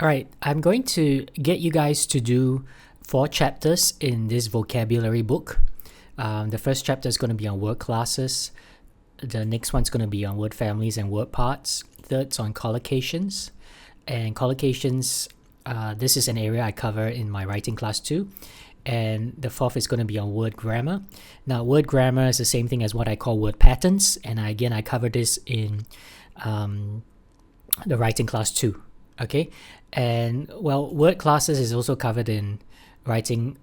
All right, I'm going to get you guys to do 4 chapters in this vocabulary book. The first chapter is going to be on word classes. The next one's going to be on word families and word parts. Third's on collocations. And collocations, this is an area I cover in my writing class too. And the fourth is going to be on word grammar. Now, word grammar is the same thing as what I call word patterns. And I cover this in the writing class too. Okay, and well, word classes is also covered in writing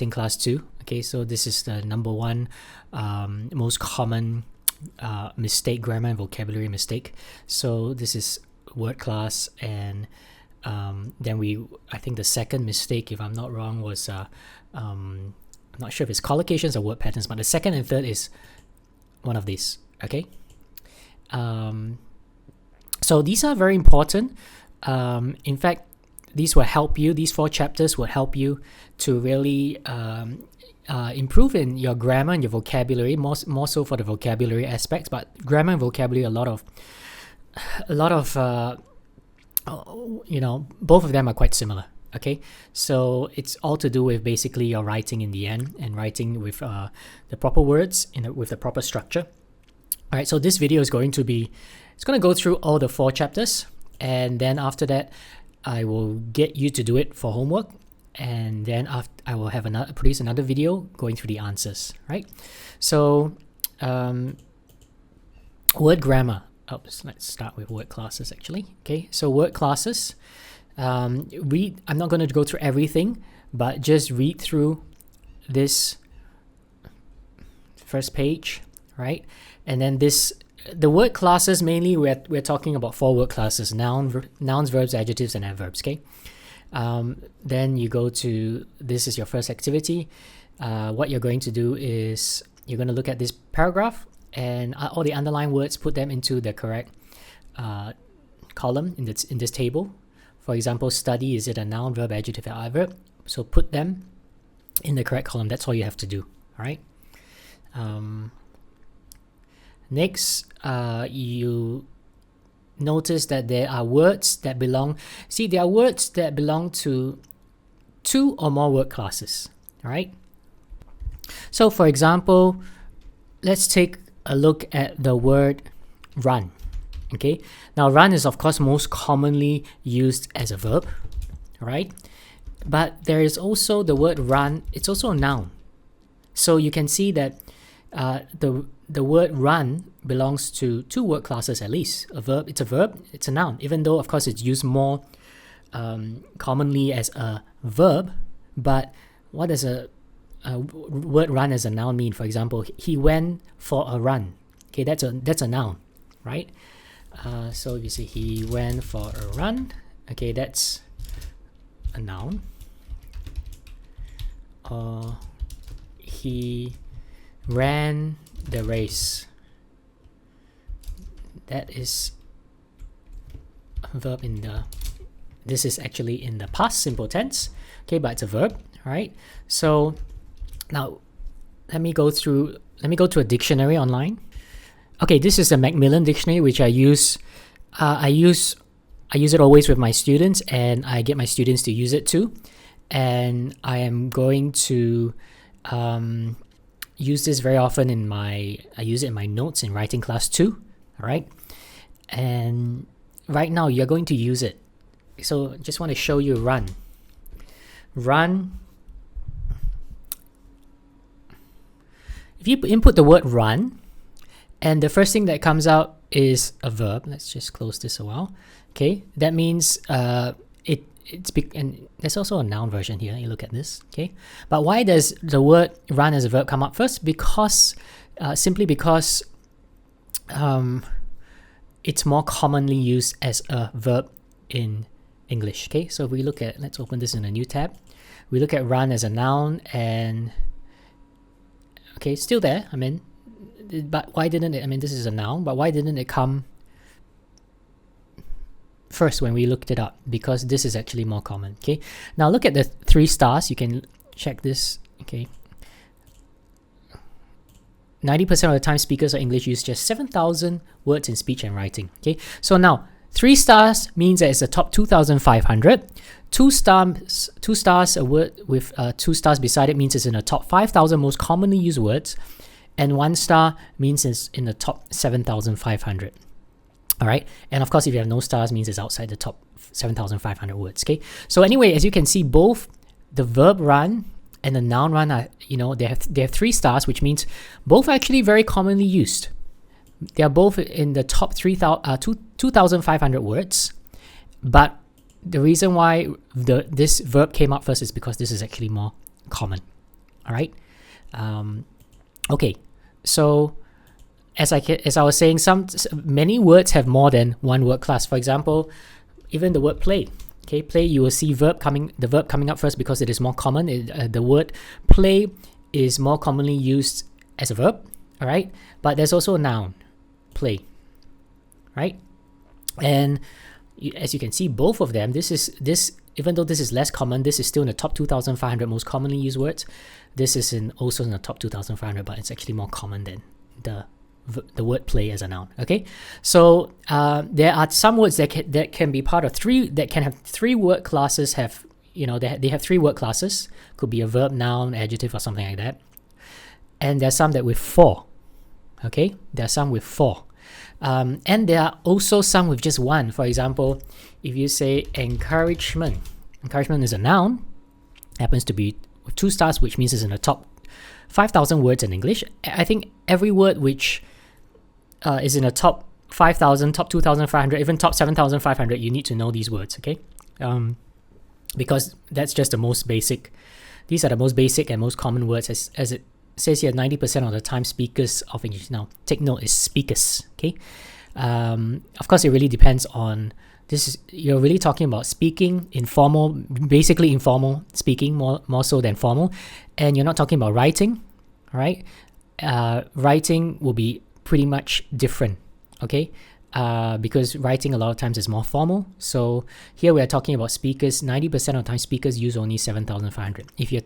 class too. Okay, so this is the number one most common mistake, grammar and vocabulary mistake. So this is word class, and then I think the second mistake, if I'm not wrong, was I'm not sure if it's collocations or word patterns, but the second and third is one of these. Okay, so these are very important. In fact, these 4 chapters will help you to really improve in your grammar and your vocabulary, more so for the vocabulary aspects, but grammar and vocabulary, a lot of both of them are quite similar. Okay, so it's all to do with basically your writing in the end, and writing with the proper words with the proper structure. All right, so this video is going to go through all the 4 chapters. And then after that, I will get you to do it for homework, and then I will have produce another video going through the answers, right? So, word grammar. Let's start with word classes actually. Okay, so word classes. I'm not going to go through everything, but just read through this first page, right? And then the word classes, mainly we're talking about 4 word classes: nouns, verbs, adjectives, and adverbs. Okay, then you go to, this is your first activity. What you're going to do is you're going to look at this paragraph, and all the underlined words, put them into the correct column in this table. For example, study, is it a noun, verb, adjective, or adverb? So put them in the correct column. That's all you have to do. All right. Next, you notice that there are words that belong to 2 or more word classes. All right. So, for example, let's take a look at the word run. Okay. Now, run is of course most commonly used as a verb. All right. But there is also the word run. It's also a noun. So you can see that the word run belongs to 2 word classes at least. It's a verb, it's a noun, even though of course it's used more commonly as a verb. But what does a word run as a noun mean? For example, he went for a run. Okay, that's a noun, right? So if you say he went for a run, okay, that's a noun. He ran the race. That is a verb this is actually in the past simple tense. Okay, but it's a verb, right? So now let me go to a dictionary online. Okay, this is the Macmillan dictionary, which I use it always with my students, and I get my students to use it too. And I am going to use this very often I use it in my notes in writing class too. All right, and right now you're going to use it. So just want to show you run. If you input the word run, and the first thing that comes out is a verb. Let's just close this a while. Okay, that means and there's also a noun version here. You look at this. Okay, but why does the word run as a verb come up first? Because simply because it's more commonly used as a verb in English. Okay, so if we let's open this in a new tab. We look at run as a noun, and okay, it's still there. But why didn't it? This is a noun, but why didn't it come first when we looked it up? Because this is actually more common. Okay, now look at the 3 stars. You can check this. Okay, 90% of the time speakers of English use just 7,000 words in speech and writing. Okay, so now 3 stars means that it's the top 2,500. 2 stars, a word with 2 stars beside it means it's in the top 5,000 most commonly used words. And 1 star means it's in the top 7,500. All right. And of course, if you have no stars, means it's outside the top 7,500 words. Okay. So anyway, as you can see, both the verb run and the noun run are, they have 3 stars, which means both are actually very commonly used. They are both in the top 2,500 words. But the reason why this verb came up first is because this is actually more common. All right. Okay. So as I was saying, many words have more than one word class. For example, even the word play. Okay, play, you will see the verb coming up first because it is more common. The word play is more commonly used as a verb. All right, but there's also a noun, play. Right, and as you can see, both of them. Even though this is less common, this is still in the top 2,500 most commonly used words. This is also in the top 2,500, but it's actually more common than the word play as a noun. Okay, so there are some words that can be part of that can have 3 word classes. They have 3 word classes. Could be a verb, noun, adjective, or something like that. And there are some that with 4. Okay, there are some with 4. And there are also some with just 1. For example, if you say encouragement is a noun, happens to be with 2 stars, which means it's in the top 5,000 words in English. I think every word which is in the top 5,000, top 2,500, even top 7,500, you need to know these words, okay? Because that's just the most basic. These are the most basic and most common words, as it says here, 90% of the time speakers of English. Now, take note, is speakers, okay? Of course, it really depends on you're really talking about speaking, basically informal speaking, more so than formal. And you're not talking about writing, all right? Writing will be pretty much different, okay? Because writing a lot of times is more formal. So here we are talking about speakers. 90% of the time speakers use only 7,500. If you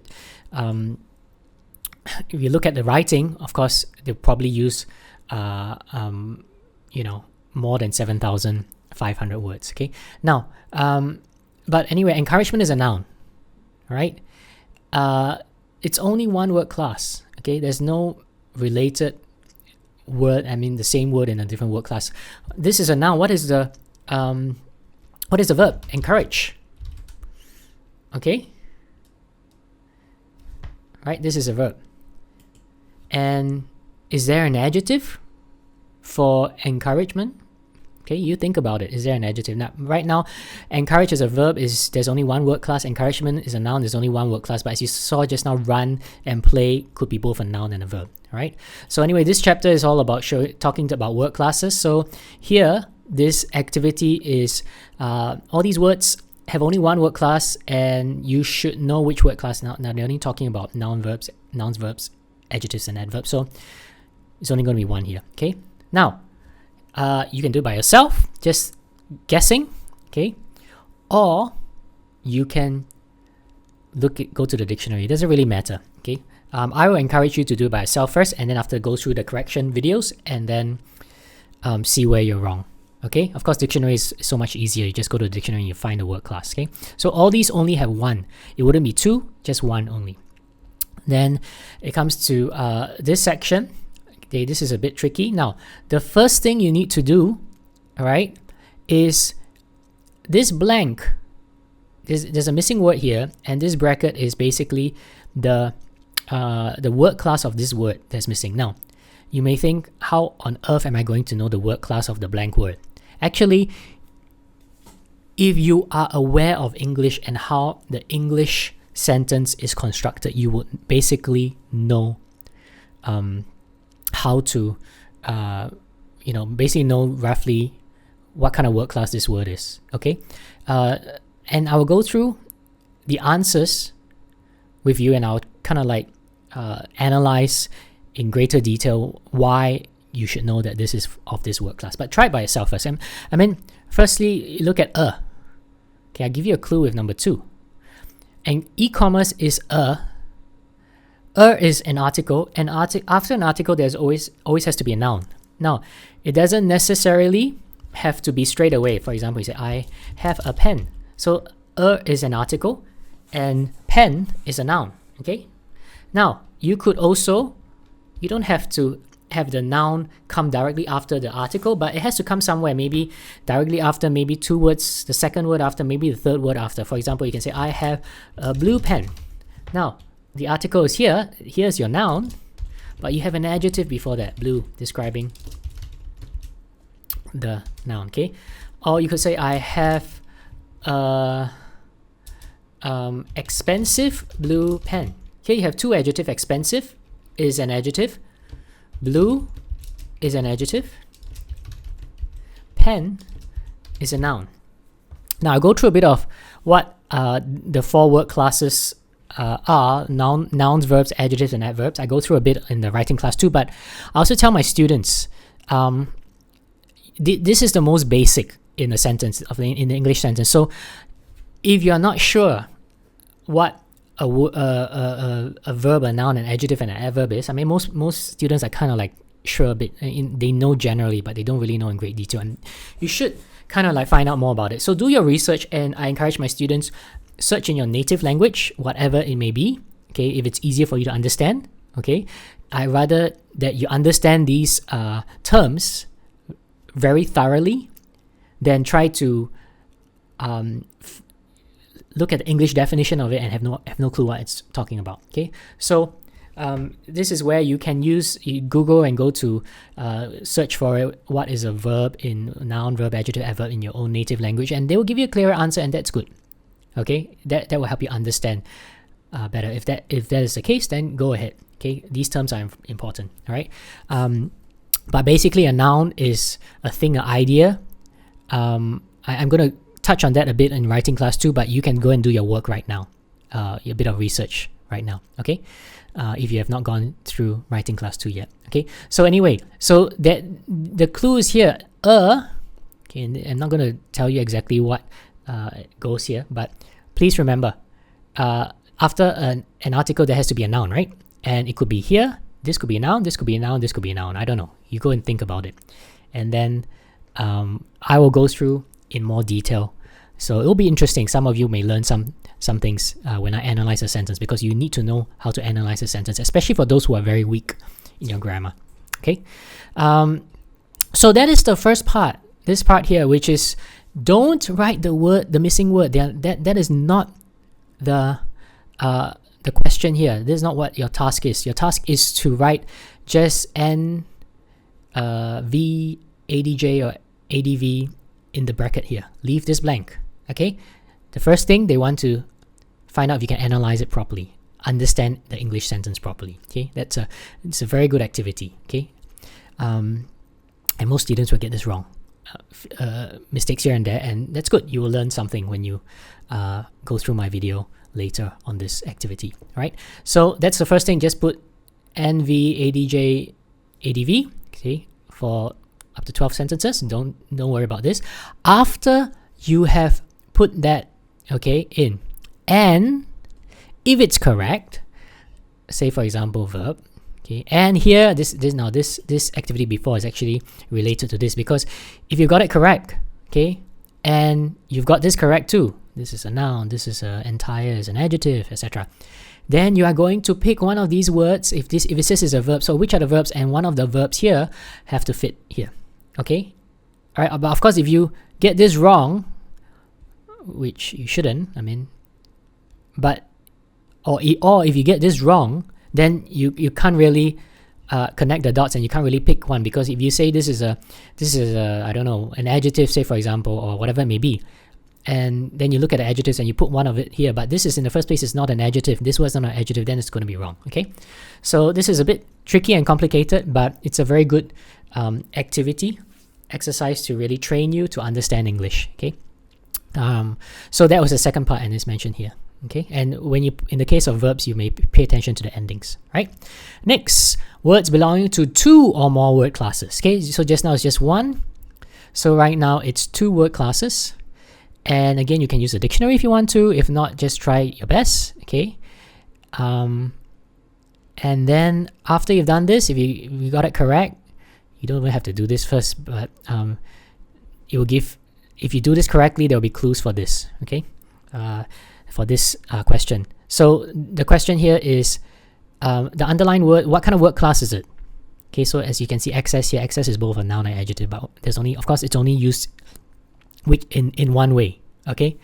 look at the writing, of course, they'll probably use, more than 7,500 words, okay? Now, but anyway, encouragement is a noun, all right? It's only 1 word class, okay? There's no related word, the same word in a different word class. This is a noun. What is the verb? Encourage, okay? Right, this is a verb. And is there an adjective for encouragement? Okay, you think about it. Is there an adjective? Now, right now, encourage as a verb there's only 1 word class. Encouragement is a noun. There's only 1 word class. But as you saw just now, run and play could be both a noun and a verb. All right. So anyway, this chapter is all about talking about word classes. So here, this activity is all these words have only 1 word class, and you should know which word class. Now they're only talking about nouns, verbs, adjectives, and adverbs. So it's only going to be 1 here. Okay. Now, you can do it by yourself, just guessing, okay? Or you can go to the dictionary. It doesn't really matter, okay? I will encourage you to do it by yourself first, and then after go through the correction videos, and then see where you're wrong, okay? Of course, dictionary is so much easier. You just go to the dictionary and you find the word class, okay? So all these only have 1. It wouldn't be 2, just 1 only. Then it comes to this section. Okay, this is a bit tricky. Now, the first thing you need to do, all right, is this blank. There's a missing word here, and this bracket is basically the word class of this word that's missing. Now, you may think, how on earth am I going to know the word class of the blank word? Actually, if you are aware of English and how the English sentence is constructed, you would basically know how to basically know roughly what kind of word class this word is, okay? And I will go through the answers with you, and I'll kind of analyze in greater detail why you should know that this is of this word class. But try it by yourself first. Firstly, look at okay, I'll give you a clue with number 2. And e-commerce is is an article, and after an article, there's always has to be a noun. Now, it doesn't necessarily have to be straight away. For example, you say, I have a pen. So is an article and pen is a noun. Okay. Now, you could also, you don't have to have the noun come directly after the article, but it has to come somewhere, maybe directly after, maybe 2 words, the second word after, maybe the third word after. For example, you can say, I have a blue pen. Now, the article is here, here's your noun, but you have an adjective before that, blue, describing the noun, okay? Or you could say, I have a expensive blue pen. Here you have 2 adjectives. Expensive is an adjective, blue is an adjective, pen is a noun. Now I'll go through a bit of what the 4 word classes are, nouns, verbs, adjectives, and adverbs. I go through a bit in the writing class too, but I also tell my students, this is the most basic in a sentence, in the English sentence. So if you're not sure what a verb, a noun, an adjective, and an adverb is, I mean, most students are kind of like sure a bit, they know generally, but they don't really know in great detail, and you should kind of like find out more about it. So do your research, and I encourage my students, search in your native language, whatever it may be, okay, if it's easier for you to understand, okay. I rather that you understand these terms very thoroughly than try to look at the English definition of it and have no clue what it's talking about. Okay, so this is where you can use Google and go to search for it, what is a verb in noun, verb, adjective, adverb in your own native language, and they will give you a clearer answer, and that's good. Okay, that will help you understand better. If that is the case, then go ahead. Okay, these terms are important. All right, but basically a noun is a thing, an idea. I'm going to touch on that a bit in writing class too, but you can go and do your work right now, a bit of research right now, okay, if you have not gone through writing class 2 yet. Okay, so anyway, so that the clue is here, okay, and I'm not going to tell you exactly what goes here, but please remember, after an article there has to be a noun, right? And it could be here, this could be a noun, this could be a noun, this could be a noun, I don't know, you go and think about it, and then I will go through in more detail. So it'll be interesting. Some of you may learn some things when I analyze a sentence, because you need to know how to analyze a sentence, especially for those who are very weak in your grammar. Okay, so that is the first part, this part here, which is don't write the missing word. That is not the question here. This is not what your task is. Your task is to write just N V ADJ or ADV in the bracket here. Leave this blank. Okay, the first thing they want to find out if you can analyze it properly, understand the English sentence properly. Okay, it's a very good activity. Okay, and most students will get this wrong, mistakes here and there, and that's good. You will learn something when you go through my video later on this activity. All right, so that's the first thing. Just put NV ADJ ADV. Okay, for up to 12 sentences. Don't worry about this. After you have put that, okay, in, and if it's correct, say for example verb, okay, and here this activity before is actually related to this, because if you got it correct, okay, and you've got this correct too, this is a noun, this is a entire, is an adjective, etc., then you are going to pick one of these words. If it says it's a verb, so which are the verbs, and one of the verbs here have to fit here. Okay, all right, but of course if you get this wrong, which you shouldn't, I mean, but or if you get this wrong, then you can't really connect the dots, and you can't really pick one, because if you say this is a I don't know, an adjective, say for example, or whatever it may be, and then you look at the adjectives and you put one of it here, but this is in the first place is not an adjective, this was not an adjective, then it's going to be wrong. Okay, so this is a bit tricky and complicated, but it's a very good exercise to really train you to understand English. Okay, so that was the second part, and it's mentioned here. Okay, and when you, in the case of verbs, you may pay attention to the endings. Right, next, words belonging to 2 or more word classes. Okay, so just now it's just 1, so right now it's 2 word classes, and again you can use a dictionary if you want to. If not, just try your best. Okay, and then after you've done this, if you got it correct, you don't even have to do this first, but it will give, if you do this correctly, there will be clues for this, okay, for this question. So the question here is the underlined word, what kind of word class is it? Okay, so as you can see, excess here, excess is both a noun and adjective, but there's only, of course, it's only used in one way, okay?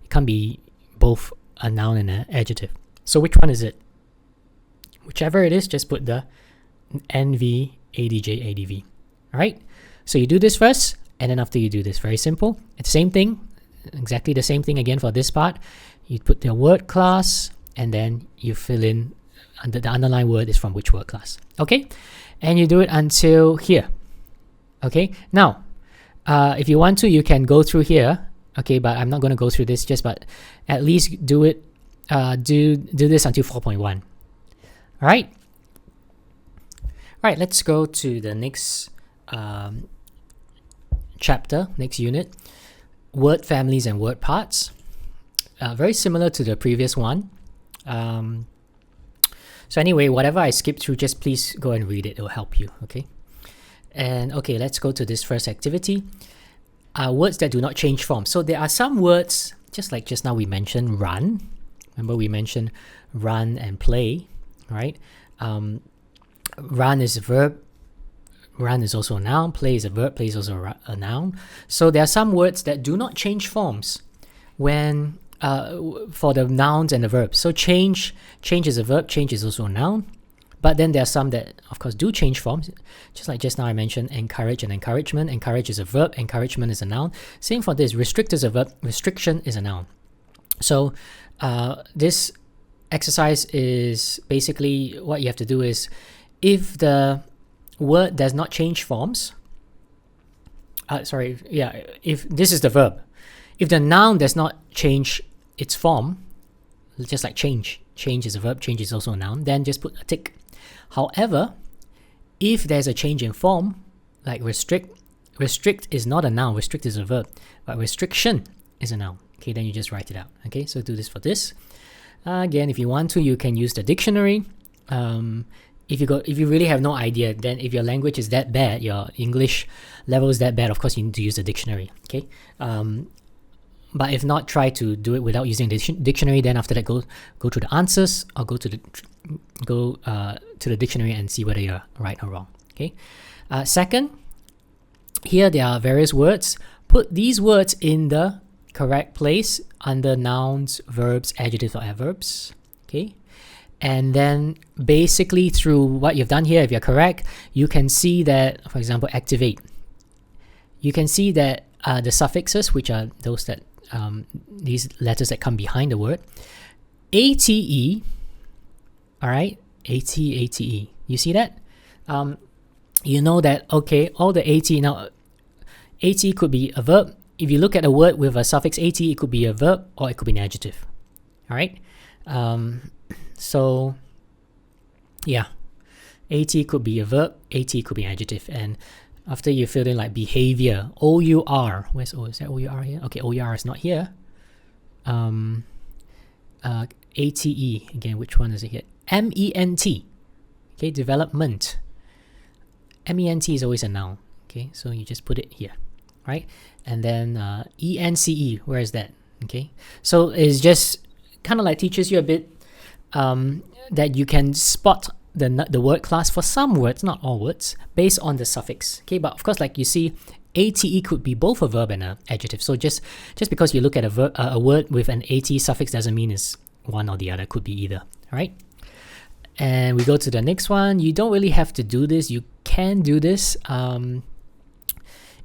It can't be both a noun and an adjective. So which one is it? Whichever it is, just put the NV, ADJ, ADV. All right? So you do this first, and then after you do this, very simple. It's the same thing, exactly the same thing again for this part. You put the word class, and then you fill in the underlined word is from which word class. Okay? And you do it until here. Okay? Now, if you want to, you can go through here. Okay, but I'm not going to go through this, but at least do it, do this until 4.1. All right? All right, let's go to the next chapter, next unit. Word families and word parts. Very similar to the previous one. So anyway, whatever I skip through, just please go and read it. It will help you, okay? And okay, let's go to this first activity. Words that do not change form. So there are some words, just like just now we mentioned run. Remember we mentioned run and play, right? Run is a verb. Run is also a noun. Play is a verb. Play is also a noun. So there are some words that do not change forms when for the nouns and the verbs. So change is a verb. Change is also a noun. But then there are some that, of course, do change forms. Just like just now I mentioned encourage and encouragement. Encourage is a verb. Encouragement is a noun. Same for this. Restrict is a verb. Restriction is a noun. So this exercise is basically what you have to do is, if the word does not change forms, if this is the verb, if the noun does not change its form, just like change is a verb, change is also a noun, then just put a tick. However, if there's a change in form, like restrict is not a noun, restrict is a verb, but restriction is a noun. Okay, then you just write it out. Okay, so do this for this. Again, if you want to, you can use the dictionary. If you really have no idea, then if your language is that bad, your English level is that bad, of course you need to use the dictionary. Okay, but if not, try to do it without using the dictionary. Then after that, go to the answers, or go to the dictionary and see whether you're right or wrong. Okay. Second, here there are various words. Put these words in the correct place under nouns, verbs, adjectives, or adverbs. Okay. And then basically through what you've done here, if you're correct, you can see that, for example, activate. You can see that the suffixes, which are those that these letters that come behind the word, ate, all right, ate. You see that? You know that, okay, all the ate, now ate could be a verb. If you look at a word with a suffix ate, it could be a verb or it could be an adjective. All right? So, yeah, AT could be a verb, AT could be an adjective. And after you fill in like behavior, OUR, where's O? Is that OUR here? Okay, OUR is not here. ATE, again, which one is it here? MENT, okay, development. MENT is always a noun, okay, so you just put it here, right? And then ENCE, where is that? Okay, so it's just kind of like teaches you a bit that you can spot the word class for some words, not all words, based on the suffix. Okay, but of course, like you see, ATE could be both a verb and an adjective. So just because you look at a word with an AT suffix doesn't mean it's one or the other. It could be either. All right. And we go to the next one. You don't really have to do this. You can do this.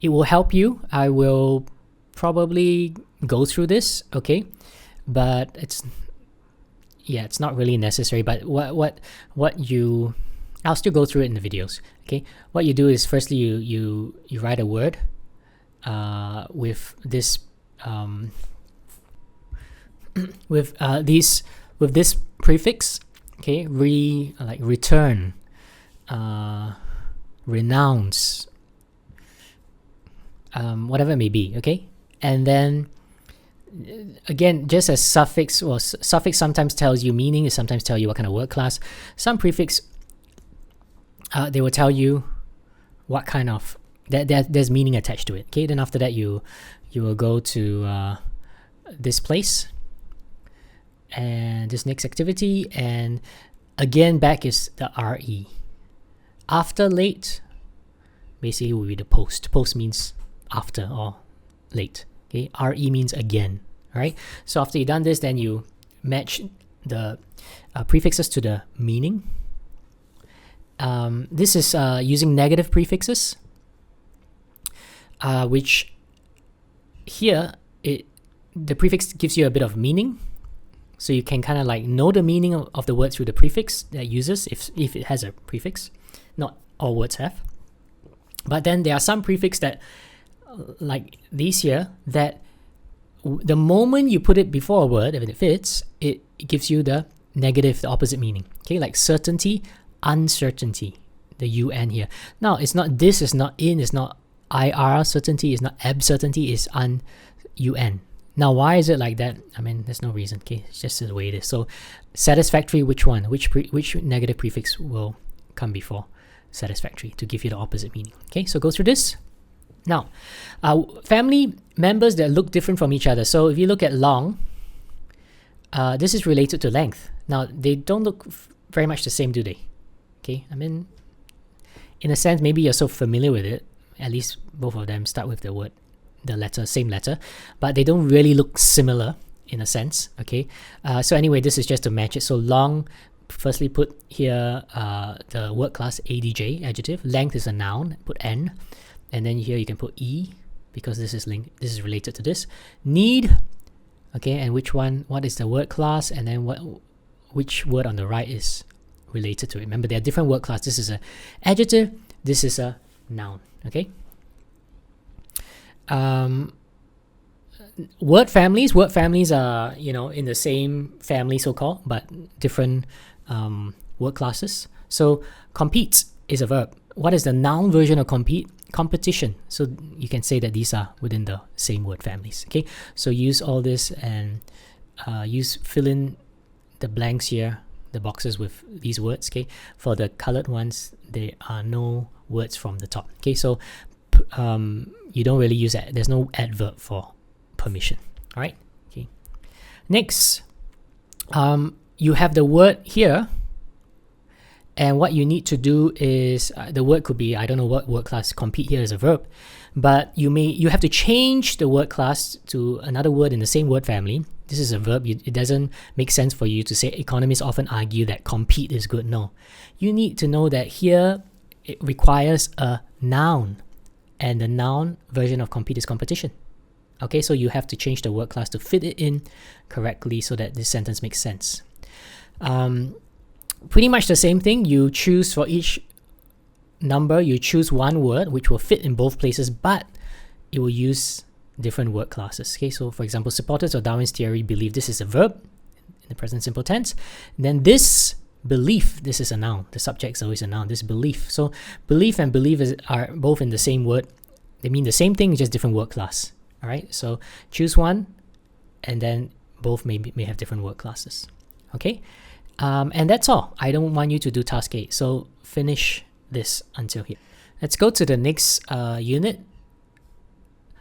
It will help you. I will probably go through this. Okay, but it's not really necessary. But I'll still go through it in the videos. Okay, what you do is firstly you write a word with this with this prefix. Okay, return, renounce, whatever it may be. Okay, and then again, just as suffix, well, suffix sometimes tells you meaning, it sometimes tell you what kind of word class. Some prefix, they will tell you what kind of there's meaning attached to it. Okay, then after that you will go to this place and this next activity, and again back is the RE. After late basically will be the post. Post means after or late. Okay, RE means again. Right? So after you've done this, then you match the prefixes to the meaning. This is using negative prefixes, which here the prefix gives you a bit of meaning, so you can kind of like know the meaning of the word through the prefix that it uses, if it has a prefix. Not all words have, but then there are some prefix that, like these here, that the moment you put it before a word, if it fits, it gives you the negative, the opposite meaning. Okay, like certainty, uncertainty, the UN here. Now, it's not this, it's not in, it's not IR certainty, it's not ab certainty, it's UN. Now, why is it like that? I mean, there's no reason. Okay, it's just the way it is. So, satisfactory, which one? Which negative prefix will come before satisfactory to give you the opposite meaning? Okay, so go through this. Now, family members that look different from each other. So if you look at long, this is related to length. Now, they don't look very much the same, do they? Okay, I mean, in a sense, maybe you're so familiar with it. At least both of them start with the letter, same letter, but they don't really look similar in a sense. Okay, so anyway, this is just to match it. So long, firstly put here the word class ADJ, adjective. Length is a noun, put N. And then here you can put E, because this is related to this. Need, okay, and what is the word class, and then which word on the right is related to it. Remember, there are different word class. This is a adjective, this is a noun. Okay. Word families are, in the same family, so-called, but different word classes. So compete is a verb. What is the noun version of compete? Competition. So you can say that these are within the same word families. Okay, so use all this and fill in the blanks here, the boxes with these words. Okay, for the colored ones, there are no words from the top. Okay, so you don't really use that. There's no adverb for permission. All right. Okay. Next, you have the word here. And what you need to do is, the word could be, I don't know what word class, compete here is a verb, but you have to change the word class to another word in the same word family. This is a verb. It doesn't make sense for you to say economists often argue that compete is good. No, you need to know that here it requires a noun, and the noun version of compete is competition. Okay, so you have to change the word class to fit it in correctly so that this sentence makes sense. Pretty much the same thing. You choose for each number, you choose one word which will fit in both places, but it will use different word classes. Okay, so for example, supporters of Darwin's theory believe, this is a verb in the present simple tense. And then this belief, this is a noun. The subject is always a noun. This belief. So belief and believe are both in the same word. They mean the same thing, just different word class. All right, so choose one, and then both may have different word classes. Okay. And that's all. I don't want you to do task 8. So finish this until here. Let's go to the next unit,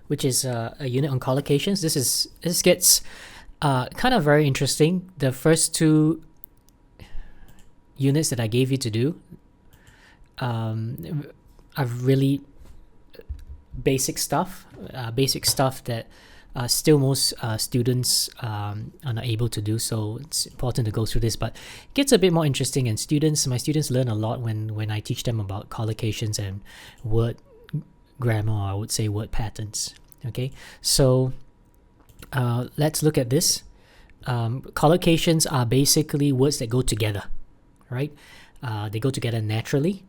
which is a unit on collocations. This gets kind of very interesting. The first 2 units that I gave you to do are really basic stuff that still most students are not able to do, so it's important to go through this, but it gets a bit more interesting, and my students learn a lot when I teach them about collocations and word grammar, or I would say word patterns. Okay, so let's look at this. Collocations are basically words that go together, right? They go together naturally,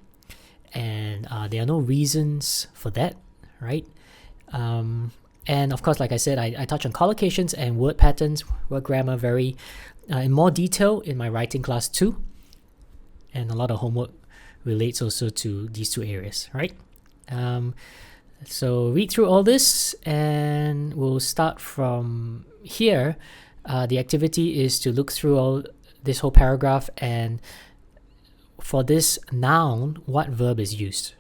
and there are no reasons for that, right? And of course, like I said, I touch on collocations and word patterns, word grammar very in more detail in my writing class too. And a lot of homework relates also to these 2 areas, right? So read through all this, and we'll start from here. The activity is to look through this whole paragraph, and for this noun, what verb is used?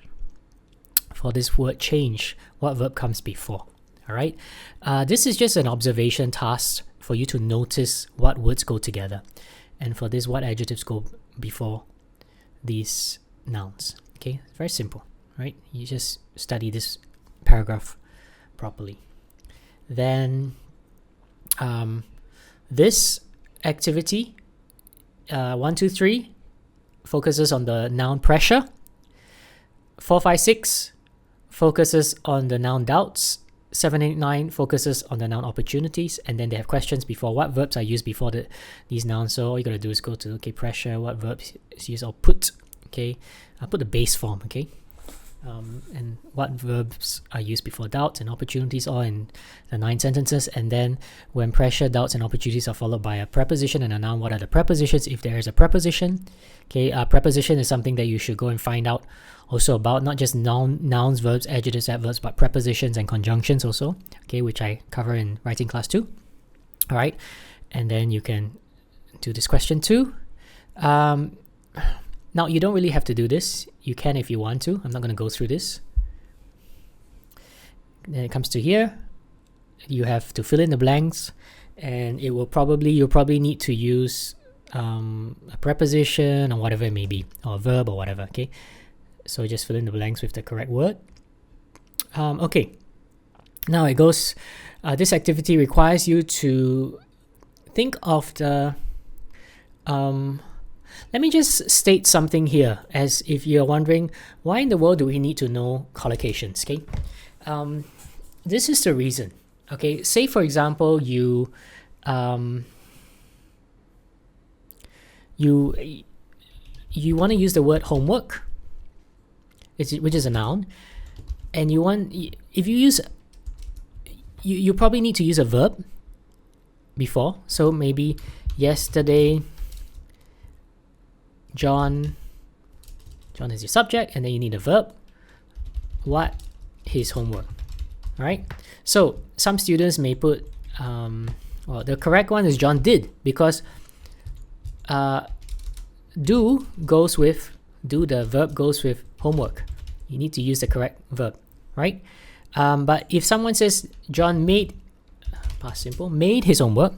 for this word change, what verb comes before. All right. This is just an observation task for you to notice what words go together. And for this, what adjectives go before these nouns. Okay, very simple, right? You just study this paragraph properly. Then this activity, 1, 2, 3, focuses on the noun pressure. 4, 5, 6 focuses on the noun doubts. 7, 8, 9 focuses on the noun opportunities, and then they have questions before what verbs are used before these nouns. So all you gotta do is go to pressure, what verbs is used, or put. Okay, I'll put the base form. Okay, and what verbs are used before doubts and opportunities, all in the 9 sentences. And then when pressure, doubts, and opportunities are followed by a preposition and a noun, what are the prepositions if there is a preposition? Okay, a preposition is something that you should go and find out also about, not just nouns, verbs, adjectives, adverbs, but prepositions and conjunctions also, okay, which I cover in writing class 2. All right, and then you can do this question too. Now, you don't really have to do this. You can if you want to. I'm not going to go through this. Then it comes to here. You have to fill in the blanks, and you'll probably need to use a preposition or whatever it may be, or a verb or whatever, okay? So just fill in the blanks with the correct word. Okay. Now it goes, this activity requires you to think of the, let me just state something here, as if you're wondering, why in the world do we need to know collocations, okay? This is the reason, okay? Say, for example, you want to use the word homework, which is a noun, and if you use, you probably need to use a verb before. So maybe yesterday, John is your subject, and then you need a verb. What his homework? All right. So some students may put, well, the correct one is John did, because do goes with, the verb goes with homework. You need to use the correct verb, right? But if someone says John made, past simple, made his homework,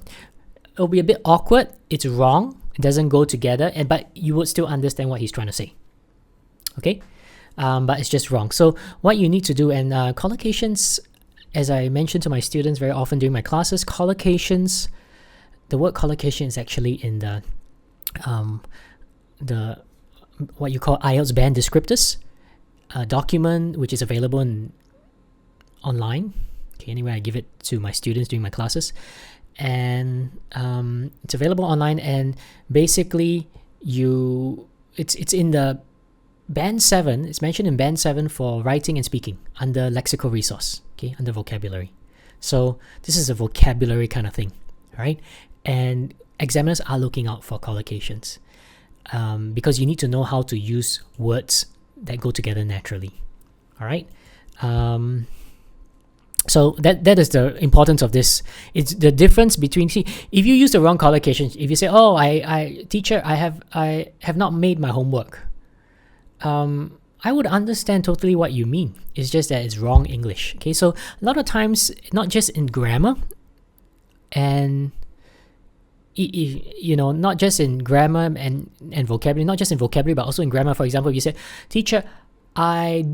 it'll be a bit awkward. It's wrong. It doesn't go together, but you would still understand what he's trying to say. Okay? But it's just wrong. So what you need to do, and collocations, as I mentioned to my students very often during my classes, collocations, the word collocation is actually in the what you call IELTS band descriptors document, which is available online. Okay, anyway, I give it to my students during my classes, and it's available online. And basically, it's in the band 7. It's mentioned in band 7 for writing and speaking under lexical resource. Okay, under vocabulary. So this is a vocabulary kind of thing, all right? And examiners are looking out for collocations because you need to know how to use words that go together naturally. All right. So that is the importance of this. It's the difference between, see, if you use the wrong collocation, if you say, "Oh, teacher, I have not made my homework," I would understand totally what you mean. It's just that it's wrong English. Okay, so a lot of times, not just in grammar, and not just in grammar and vocabulary, not just in vocabulary, but also in grammar. For example, if you say, "Teacher, I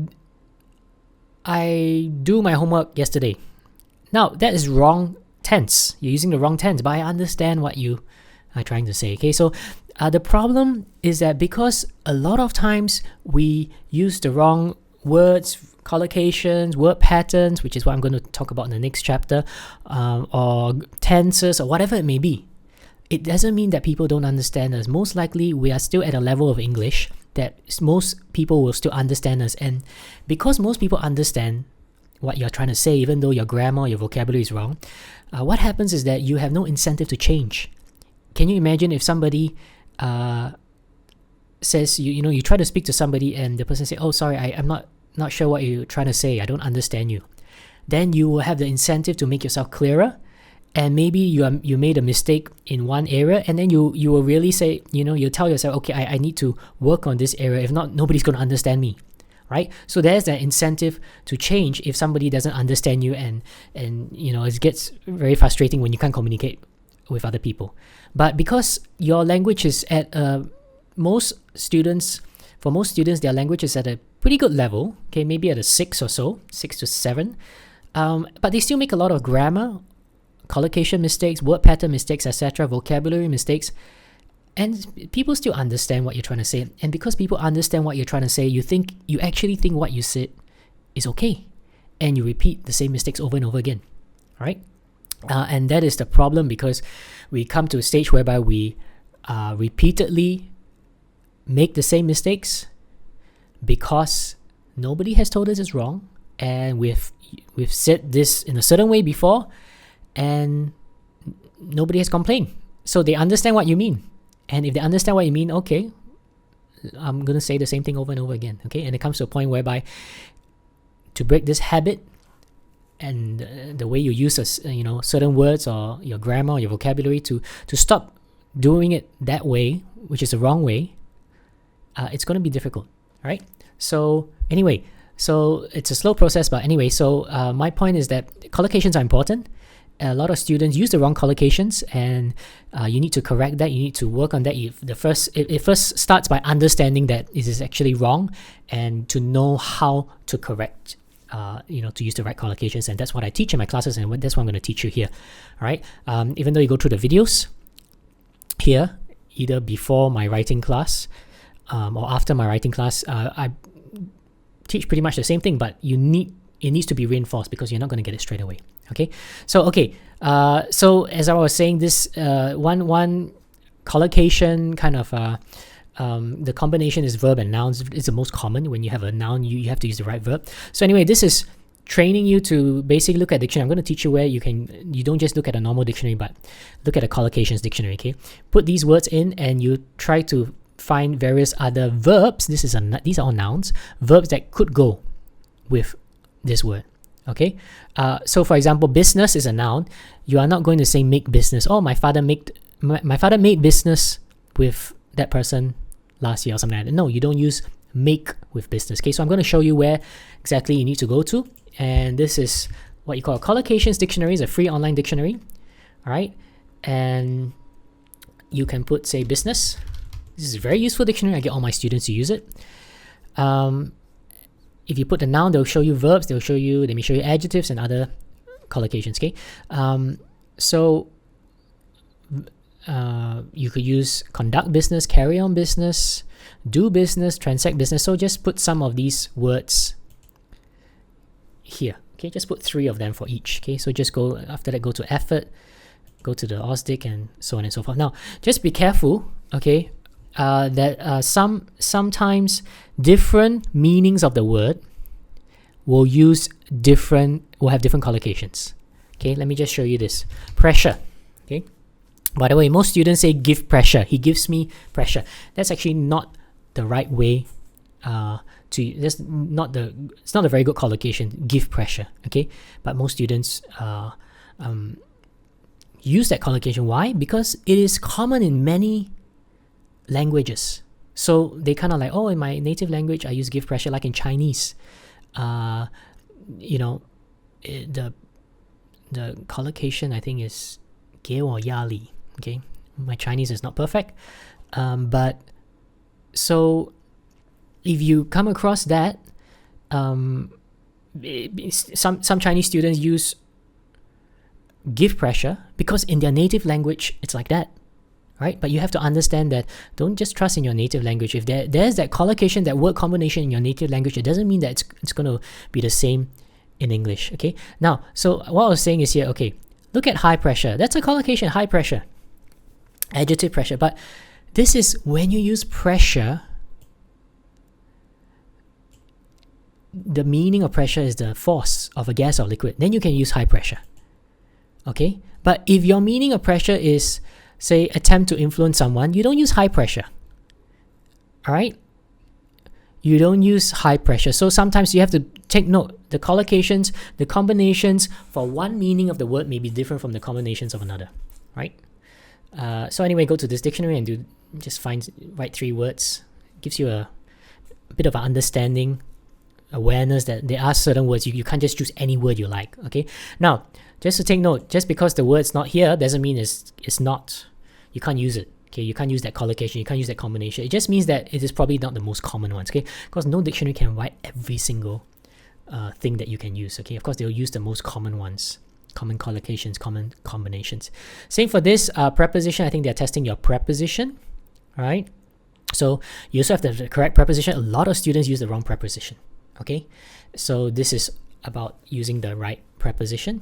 do my homework yesterday." Now, that is wrong tense. You're using the wrong tense, but I understand what you are trying to say. Okay, so the problem is that because a lot of times we use the wrong words, collocations, word patterns, which is what I'm going to talk about in the next chapter, or tenses, or whatever it may be. It doesn't mean that people don't understand us. Most likely, we are still at a level of English that most people will still understand us. And because most people understand what you're trying to say, even though your grammar, your vocabulary is wrong, what happens is that you have no incentive to change. Can you imagine if somebody says, you try to speak to somebody and the person say, "Oh, sorry, I'm not sure what you're trying to say. I don't understand you." Then you will have the incentive to make yourself clearer. And maybe you made a mistake in one area, and then you will really say, you tell yourself, "Okay, I need to work on this area. If not, nobody's going to understand me." right? So there's that incentive to change if somebody doesn't understand you, and it gets very frustrating when you can't communicate with other people. But because your language is at most students, their language is at a pretty good level, okay, maybe at a 6 or so, 6 to 7, but they still make a lot of grammar, collocation mistakes, word pattern mistakes, etc., vocabulary mistakes, and people still understand what you're trying to say. And because people understand what you're trying to say, you actually think what you said is okay, and you repeat the same mistakes over and over again, right? And that is the problem, because we come to a stage whereby we repeatedly make the same mistakes because nobody has told us it's wrong, and we've said this in a certain way before, and nobody has complained. So they understand what you mean. And if they understand what you mean, okay, I'm going to say the same thing over and over again, okay? And it comes to a point whereby to break this habit and the way you use certain words or your grammar or your vocabulary, to stop doing it that way, which is the wrong way, it's going to be difficult, right? So anyway, so it's a slow process, but anyway, so my point is that collocations are important. A lot of students use the wrong collocations, and you need to correct that. You need to work on that. It first starts by understanding that it is actually wrong, and to know how to correct, to use the right collocations. And that's what I teach in my classes, and that's what I'm going to teach you here. All right. Even though you go through the videos here, either before my writing class or after my writing class, I teach pretty much the same thing, but it needs to be reinforced, because you're not going to get it straight away. Okay, so so as I was saying, this one collocation kind of the combination is verb and nouns. It's the most common. When you have a noun, you have to use the right verb. So anyway, this is training you to basically look at dictionary. I'm going to teach you where you don't just look at a normal dictionary, but look at a collocations dictionary. Okay, put these words in, and you try to find various other verbs. These are all nouns, verbs that could go with this word. Okay, so for example, business is a noun. You are not going to say make business. Oh, my father made business with that person last year or something like that. No, you don't use make with business. Okay, so I'm going to show you where exactly you need to go to, and this is what you call a Collocations dictionary. It's a free online dictionary. All right, and you can put, say, business. This is a very useful dictionary. I get all my students to use it. If you put the noun, they'll show you verbs, they may show you adjectives and other collocations, okay? So you could use conduct business, carry on business, do business, transact business. So just put some of these words here, okay? Just put 3 of them for each, okay? So just go to effort, go to the OSDIC, and so on and so forth. Now, just be careful, okay? That sometimes different meanings of the word will have different collocations. Okay, let me just show you this. Pressure. Okay, by the way, most students say give pressure. He gives me pressure. That's actually not the right way. It's not a very good collocation. Give pressure. Okay, but most students use that collocation. Why? Because it is common in many languages. So they kind of like, oh, in my native language I use give pressure, like in Chinese. The collocation I think is 给我压力. Okay, my Chinese is not perfect, but so if you come across that, some Chinese students use give pressure because in their native language it's like that. Right? But you have to understand that don't just trust in your native language. If there's that collocation, that word combination in your native language, it doesn't mean that it's going to be the same in English. Okay. Now, so what I was saying is here, okay, look at high pressure. That's a collocation, high pressure. Adjective pressure. But this is when you use pressure, the meaning of pressure is the force of a gas or liquid. Then you can use high pressure. Okay. But if your meaning of pressure is, say, attempt to influence someone, you don't use high pressure. All right? You don't use high pressure. So sometimes you have to take note. The collocations, the combinations for one meaning of the word may be different from the combinations of another. Right? So anyway, go to this dictionary and write 3 words. It gives you a bit of an understanding awareness that there are certain words. You can't just choose any word you like. Okay. Now, just to take note, just because the word's not here doesn't mean it's not. You can't use it. Okay, you can't use that collocation, you can't use that combination. It just means that it is probably not the most common ones, okay? Because no dictionary can write every single thing that you can use, okay? Of course, they'll use the most common ones, common collocations, common combinations. Same for this preposition. I think they're testing your preposition, all right? So you also have the correct preposition. A lot of students use the wrong preposition, okay? So this is about using the right preposition.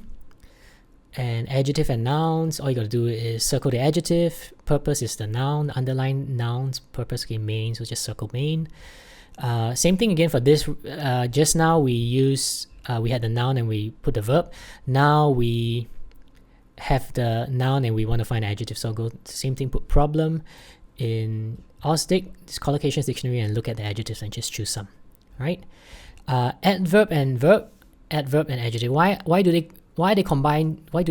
And adjective and nouns, all you gotta do is circle the adjective, purpose is the noun, underline nouns, purpose, okay, main, so just circle main. Same thing again for this. Just now we had the noun and we put the verb. Now we have the noun and we want to find an adjective, so go same thing, put problem in OSDIC, this Collocations dictionary, and look at the adjectives and just choose some, right? Adverb and verb, adverb and adjective. Why do they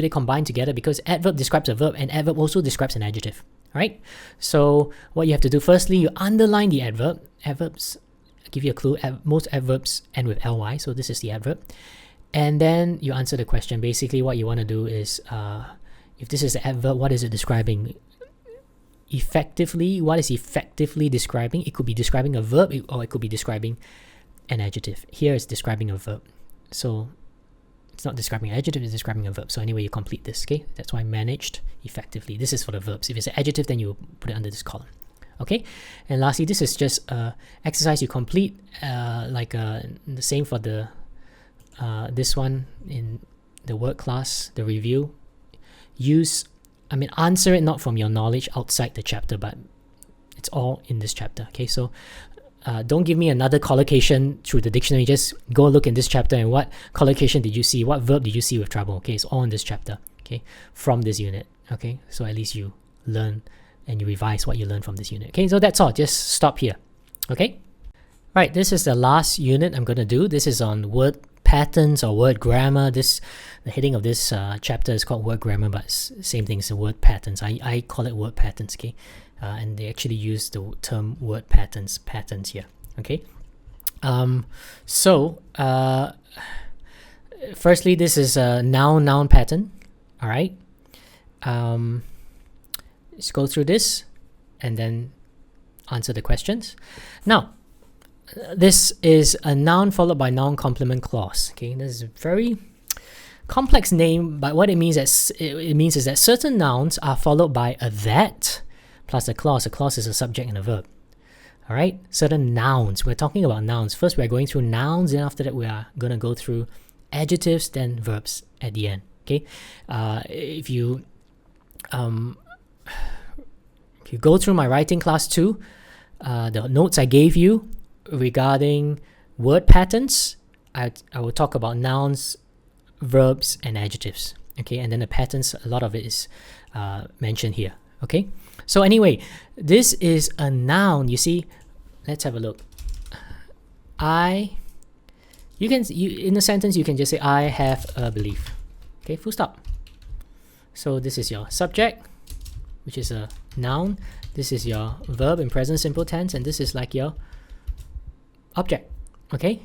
combine together? Because adverb describes a verb and adverb also describes an adjective, right? So what you have to do, firstly, you underline the adverb. Adverbs, I'll give you a clue, most adverbs end with ly, so this is the adverb. And then you answer the question. Basically what you want to do is, if this is an adverb, what is it describing? Effectively, what is effectively describing? It could be describing a verb, or it could be describing an adjective. Here it's describing a verb, so it's not describing an adjective, it's describing a verb. So anyway, you complete this, okay? That's why managed effectively. This is for the verbs. If it's an adjective, then you put it under this column, okay? And lastly, this is just exercise you complete, the same for the this one in the word class, the review. Answer it not from your knowledge outside the chapter, but it's all in this chapter, okay? So don't give me another collocation through the dictionary. Just go look in this chapter and what collocation did you see? What verb did you see with trouble? Okay, it's all in this chapter, okay, from this unit, okay? So at least you learn and you revise what you learned from this unit, okay? So that's all. Just stop here, okay? Right, this is the last unit I'm going to do. This is on word patterns or word grammar. The heading of this chapter is called word grammar, but same thing as the word patterns. I call it word patterns, okay? And they actually use the term word patterns here, okay? Firstly, this is a noun pattern, all right? Let's go through this and then answer the questions. Now, this is a noun followed by noun complement clause, okay? This is a very complex name, but what it means is that certain nouns are followed by a that plus a clause. A clause is a subject and a verb. All right, certain nouns. We're talking about nouns. First, we're going through nouns, and after that, we are going to go through adjectives, then verbs at the end. Okay, if you go through my writing class too, the notes I gave you regarding word patterns, I will talk about nouns, verbs, and adjectives. Okay, and then the patterns, a lot of it is mentioned here. Okay. So anyway, this is a noun. You see, let's have a look. In a sentence you can just say I have a belief. Okay, full stop. So this is your subject, which is a noun. This is your verb in present simple tense, and this is like your object. Okay.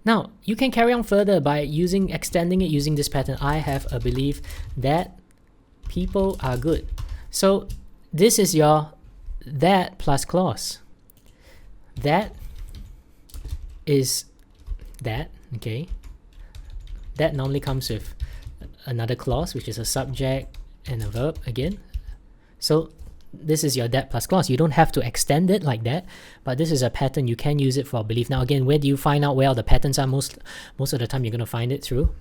Now you can carry on further by extending it using this pattern. I have a belief that people are good. So this is your that plus clause. That is that, okay? That normally comes with another clause, which is a subject and a verb again. So this is your that plus clause. You don't have to extend it like that, but this is a pattern. You can use it for belief. Now again, where do you find out where all the patterns are? Most of the time you're going to find it through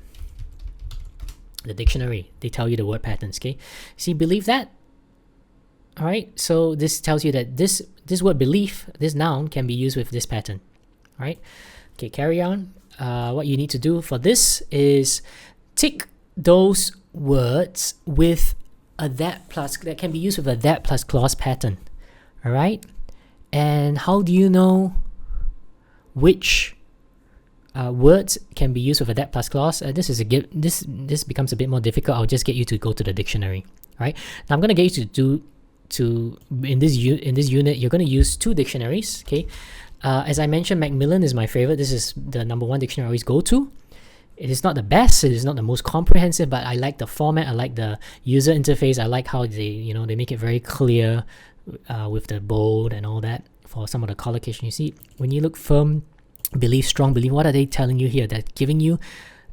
the dictionary. They tell you the word patterns, okay? See, believe that. All right, so this tells you that this word belief, this noun, can be used with this pattern. All right, okay, carry on. What you need to do for this is tick those words with a that can be used with a that plus clause pattern. All right, and how do you know which words can be used with a that plus clause? This becomes a bit more difficult. I'll just get you to go to the dictionary. All right, now I'm going to get you to in this unit you're going to use two dictionaries, okay? As I mentioned, Macmillan is my favorite. This is the #1 dictionary I always go to. It is not the best, it is not the most comprehensive, but I like the format, I like the user interface, I like how they make it very clear with the bold and all that for some of the collocation. You see, when you look firm belief, strong belief, what are they telling you here? They're giving you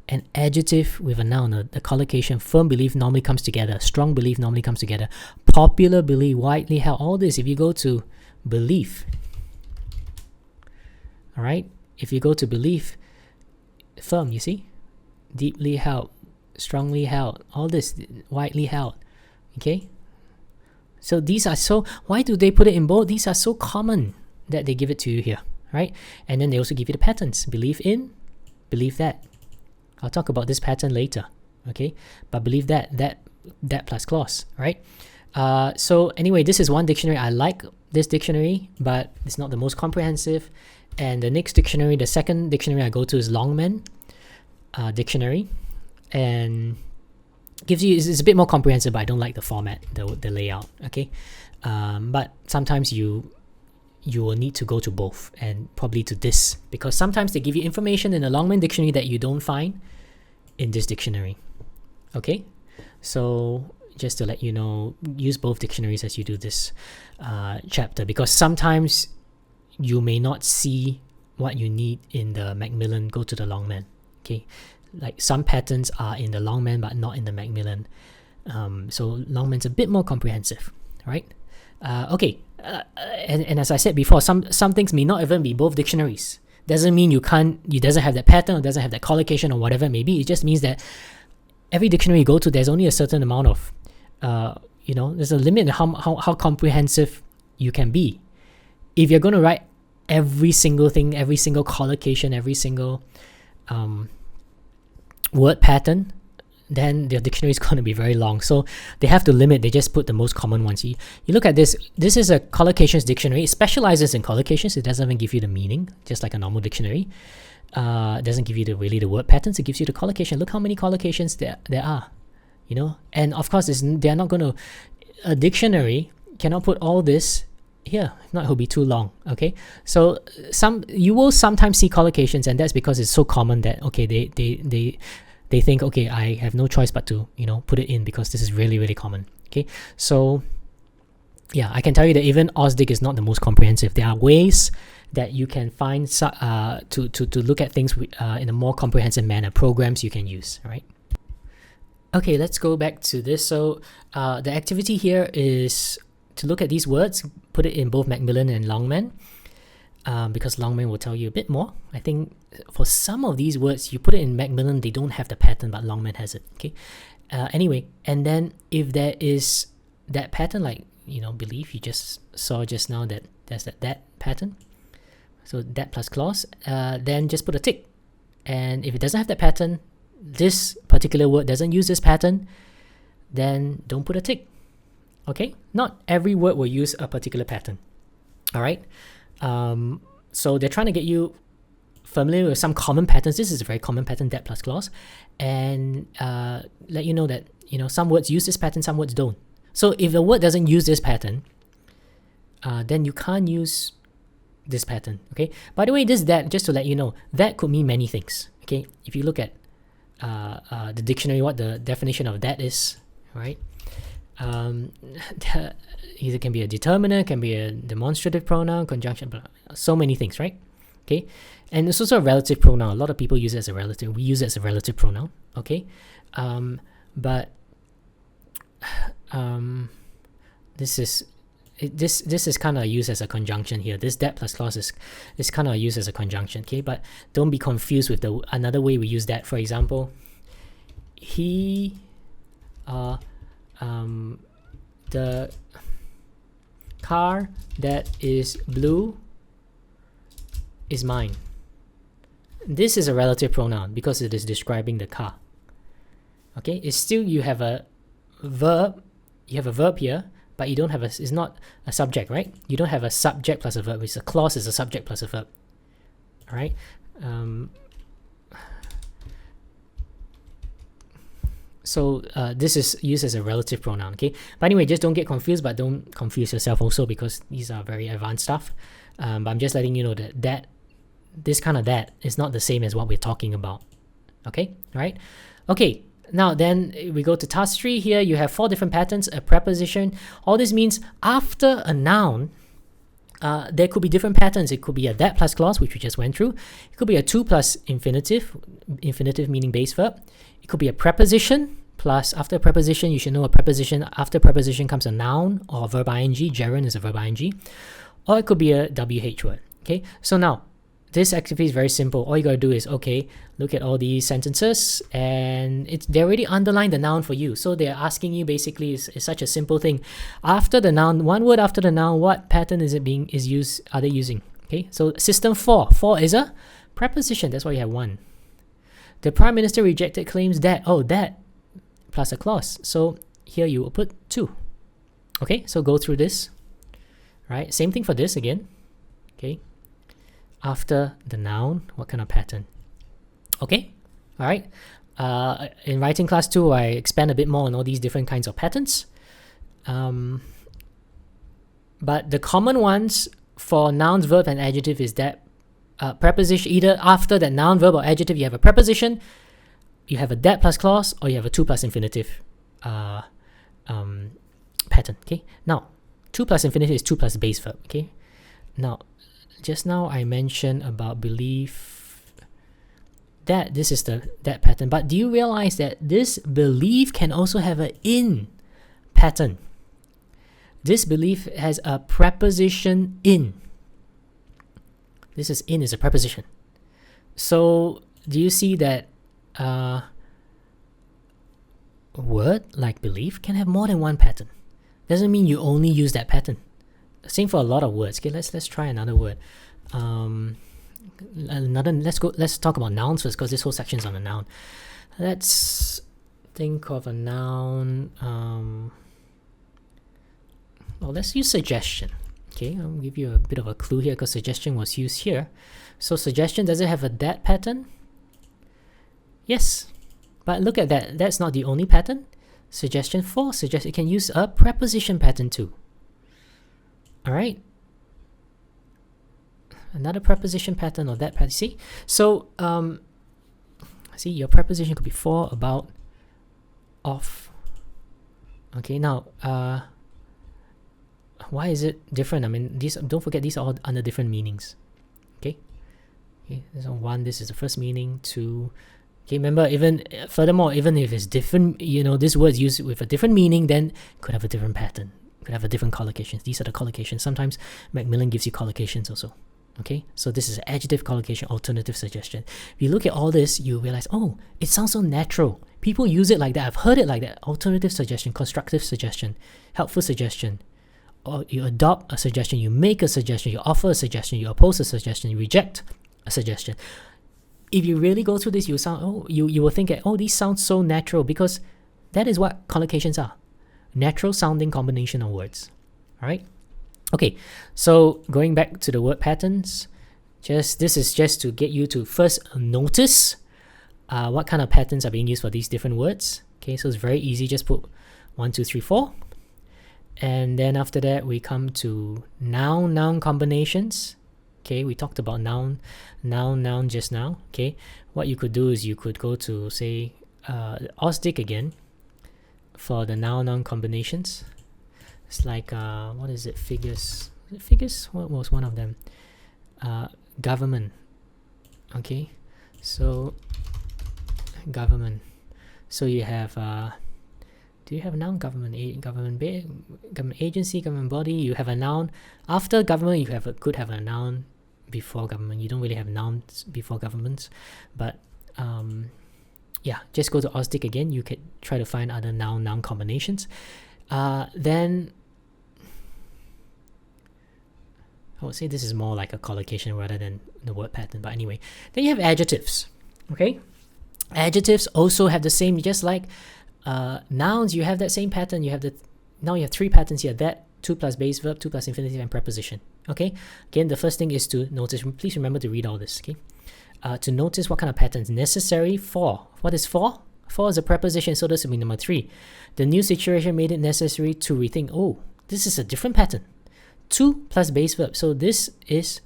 an adjective with a noun, a collocation. Firm belief normally comes together, strong belief normally comes together, popular belief, widely held, all this. If you go to belief, all right, if you go to belief, firm, you see, deeply held, strongly held, all this, widely held. Okay, so these are so, why do they put it in bold? These are so common that they give it to you here, right? And then they also give you the patterns: believe in, believe that. I'll talk about this pattern later, okay? But believe that plus clause, right? So anyway, this is one dictionary. I like this dictionary, but it's not the most comprehensive. And the next dictionary, the second dictionary I go to is Longman dictionary, and gives you, it's a bit more comprehensive, but I don't like the format, the layout, okay? But sometimes you will need to go to both, and probably to this, because sometimes they give you information in the Longman dictionary that you don't find in this dictionary, okay? So just to let you know, use both dictionaries as you do this chapter, because sometimes you may not see what you need in the Macmillan. Go to the Longman, okay? Like some patterns are in the Longman but not in the Macmillan. So Longman's a bit more comprehensive, right? Okay, and as I said before, some things may not even be both dictionaries. Doesn't mean you doesn't have that pattern, or doesn't have that collocation, or whatever it may be. It just means that every dictionary you go to, there's only a certain amount of, there's a limit in how comprehensive you can be. If you're going to write every single thing, every single collocation, every single word pattern, then the dictionary is going to be very long. So they have to limit. They just put the most common ones. You look at this. This is a collocations dictionary. It specializes in collocations. It doesn't even give you the meaning, just like a normal dictionary. It doesn't give you the word patterns. It gives you the collocation. Look how many collocations there are. And of course, they're not going to. A dictionary cannot put all this here. If not, it'll be too long. Okay, so you will sometimes see collocations, and that's because it's so common that they think, okay, I have no choice but to put it in, because this is really, really common. Okay, so yeah, I can tell you that even Ausdic is not the most comprehensive. There are ways that you can find to look at things in a more comprehensive manner. Programs you can use, right? Okay, let's go back to this. So the activity here is to look at these words, put it in both Macmillan and Longman, because Longman will tell you a bit more. I think for some of these words, you put it in Macmillan, they don't have the pattern, but Longman has it. Okay. Anyway, and then if there is that pattern, like belief, you just saw just now that there's that pattern. So that plus clause, then just put a tick. And if it doesn't have that pattern, this particular word doesn't use this pattern, then don't put a tick. Okay, not every word will use a particular pattern. All right, so they're trying to get you familiar with some common patterns. This is a very common pattern, that plus clause, and let you know that some words use this pattern, some words don't. So if the word doesn't use this pattern, then you can't use this pattern. Okay. By the way, that, just to let you know, that could mean many things. Okay, if you look at the dictionary, what the definition of that is, right? Either can be a determiner, can be a demonstrative pronoun, conjunction, so many things, right? Okay, and it's also a relative pronoun. A lot of people use it as a relative. We use it as a relative pronoun. Okay, but this is kind of used as a conjunction here. This that plus clause is kind of used as a conjunction. Okay, but don't be confused with another way we use that. For example, he the car that is blue is mine. This is a relative pronoun because it is describing the car. Okay, it's still, you have a verb here, but you don't have it's not a subject, right? You don't have a subject plus a verb. It's a clause is a subject plus a verb. All right. So this is used as a relative pronoun, okay? But anyway, just don't get confused, but don't confuse yourself also, because these are very advanced stuff. But I'm just letting you know that this kind of that is not the same as what we're talking about, okay? All right? Okay, now then we go to task 3. Here you have 4 different patterns, a preposition. All this means after a noun, there could be different patterns. It could be a that plus clause, which we just went through. It could be a to plus infinitive meaning base verb. It could be a preposition plus, after a preposition, you should know a preposition. After preposition comes a noun or a verb ing. Gerund is a verb ing. Or it could be a WH word. Okay, so now this activity is very simple. All you gotta do is, okay, look at all these sentences, and they already underline the noun for you. So they're asking you basically is such a simple thing. After the noun, one word after the noun, what pattern are they using? Okay, so system 4. 4 is a preposition. That's why you have 1. The Prime Minister rejected claims that, that plus a clause. So here you will put 2. Okay, so go through this. Right, same thing for this again. Okay, after the noun, what kind of pattern? Okay, all right. In writing class 2, I expand a bit more on all these different kinds of patterns. But the common ones for nouns, verb, and adjective is that preposition, either after that noun, verb, or adjective, you have a preposition, you have a that plus clause, or you have a to plus infinitive pattern. Okay, now 2 plus infinitive is 2 plus base verb. Okay, now just now I mentioned about belief, that this is that pattern, but do you realize that this belief can also have an in pattern? This belief has a preposition in. This is in is a preposition. So do you see that a word like belief can have more than one pattern? Doesn't mean you only use that pattern. Same for a lot of words. Okay, let's try another word. Let's talk about nouns first, because this whole section is on a noun. Let's think of a noun. Well, let's use suggestion. Okay, I'll give you a bit of a clue here, because suggestion was used here. So suggestion, does it have a that pattern? Yes, but look at that. That's not the only pattern. Suggestion 4 suggests it can use a preposition pattern too. All right, another preposition pattern of that pattern. See, so see, your preposition could be for, about, of. Okay, now why is it different? I mean, these, don't forget, these are all under different meanings. Okay, this is 1. This is the first meaning. 2. Okay, remember, furthermore, even if it's different, this word is used with a different meaning, then it could have a different pattern, could have a different collocations. These are the collocations. Sometimes Macmillan gives you collocations also. Okay, so this is adjective collocation, alternative suggestion. If you look at all this, you realize, oh, it sounds so natural. People use it like that. I've heard it like that. Alternative suggestion, constructive suggestion, helpful suggestion. Or you adopt a suggestion, you make a suggestion, you offer a suggestion, you oppose a suggestion, you reject a suggestion. If you really go through this, you will think that, these sound so natural, because that is what collocations are. Natural sounding combination of words. All right. Okay. So going back to the word patterns, this is just to get you to first notice what kind of patterns are being used for these different words. Okay. So it's very easy. Just put 1, 2, 3, 4. And then after that, we come to noun combinations. Okay, we talked about noun just now. Okay, what you could do is you could go to, say, OSDIC again for the noun combinations. It's like, what is it? Figures. Is it figures? What was one of them? Government. Okay, so government. So you have, do you have a noun? Government agency, government body. You have a noun after government. You could have a noun before government. You don't really have nouns before governments, but yeah, just go to OSDIC again. You could try to find other noun combinations. Then I would say this is more like a collocation rather than the word pattern, but anyway. Then you have adjectives. Okay, adjectives also have the same, just like nouns, you have that same pattern. Now you have 3 patterns here: that, 2 plus base verb, 2 plus infinitive, and preposition. Okay, again, the first thing is to notice. Please remember to read all this. Okay, to notice what kind of patterns necessary for. What is for? 4 is a preposition, so this will be number 3. The new situation made it necessary to rethink. Oh, this is a different pattern. 2 plus base verb. So this is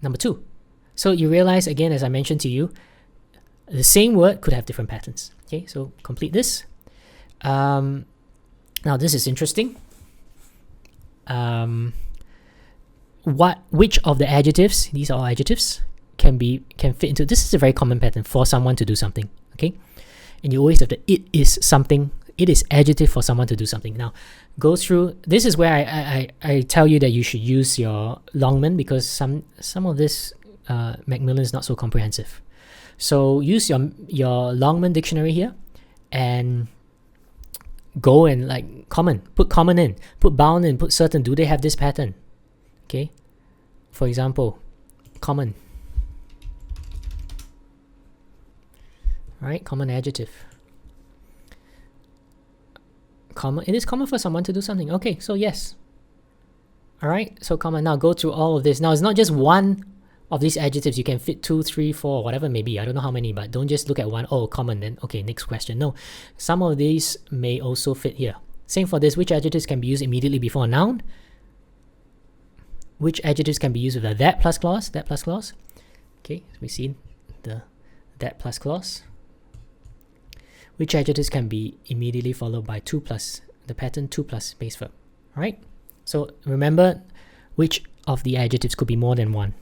number 2. So you realize, again, as I mentioned to you, the same word could have different patterns. Okay, so complete this. Now this is interesting. Which of the adjectives, these are all adjectives, can fit into, this is a very common pattern for someone to do something. Okay, and you always have the it is something, it is adjective for someone to do something. Now go through, this is where I tell you that you should use your Longman, because some of this Macmillan is not so comprehensive. So use your Longman dictionary here and go and like common, put common in, put bound in, put certain. Do they have this pattern? Okay, for example, common. Right, common adjective. Common, it is common for someone to do something. Okay, so yes. All right, so common. Now go through all of this. Now it's not just one of these adjectives. You can fit 2, 3, 4, whatever it may be. I don't know how many, but don't just look at one. Oh, common, then okay, next question. No, some of these may also fit here. Same for this. Which adjectives can be used immediately before a noun? Which adjectives can be used with a that plus clause? That plus clause. Okay, so we see the that plus clause. Which adjectives can be immediately followed by 2 plus, the pattern 2 plus base verb. All right, so remember which of the adjectives could be more than one.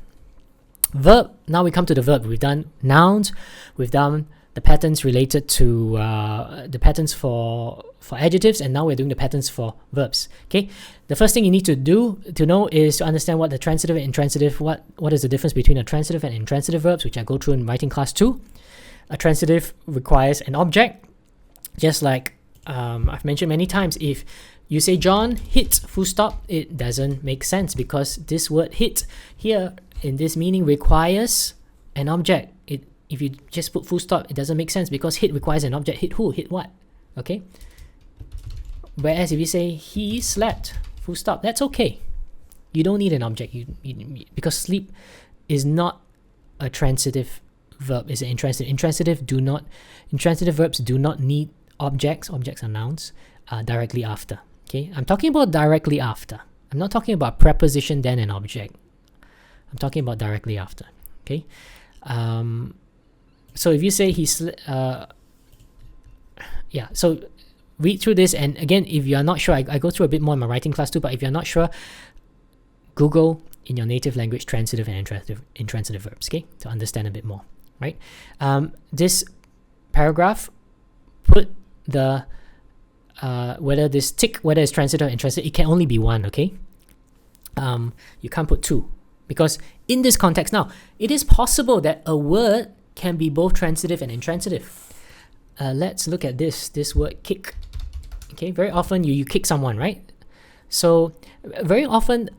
Verb, now we come to the verb. We've done nouns, we've done the patterns related to the patterns for adjectives, and now we're doing the patterns for verbs. Okay, the first thing you need to know is to understand what the transitive and intransitive, what is the difference between a transitive and intransitive verbs, which I go through in writing class 2. A transitive requires an object, just like I've mentioned many times. If you say John hit full stop, it doesn't make sense, because this word hit here in this meaning requires an object. If you just put full stop, it doesn't make sense, because hit requires an object. Hit who? Hit what? Okay. Whereas if you say he slept full stop, that's okay. You don't need an object. Because sleep is not a transitive verb, is an intransitive. Intransitive verbs do not need objects are nouns directly after. Okay, I'm talking about directly after. I'm not talking about preposition then an object. I'm talking about directly after. Okay, so if you say so read through this, and again, if you are not sure, I go through a bit more in my writing class too, but if you're not sure, Google in your native language transitive and intransitive verbs, okay, to understand a bit more. Right, this paragraph, put the whether it's transitive or intransitive, it can only be one. Okay, you can't put 2, because in this context, now it is possible that a word can be both transitive and intransitive. Let's look at this word kick. Okay, very often you kick someone, right? So very often,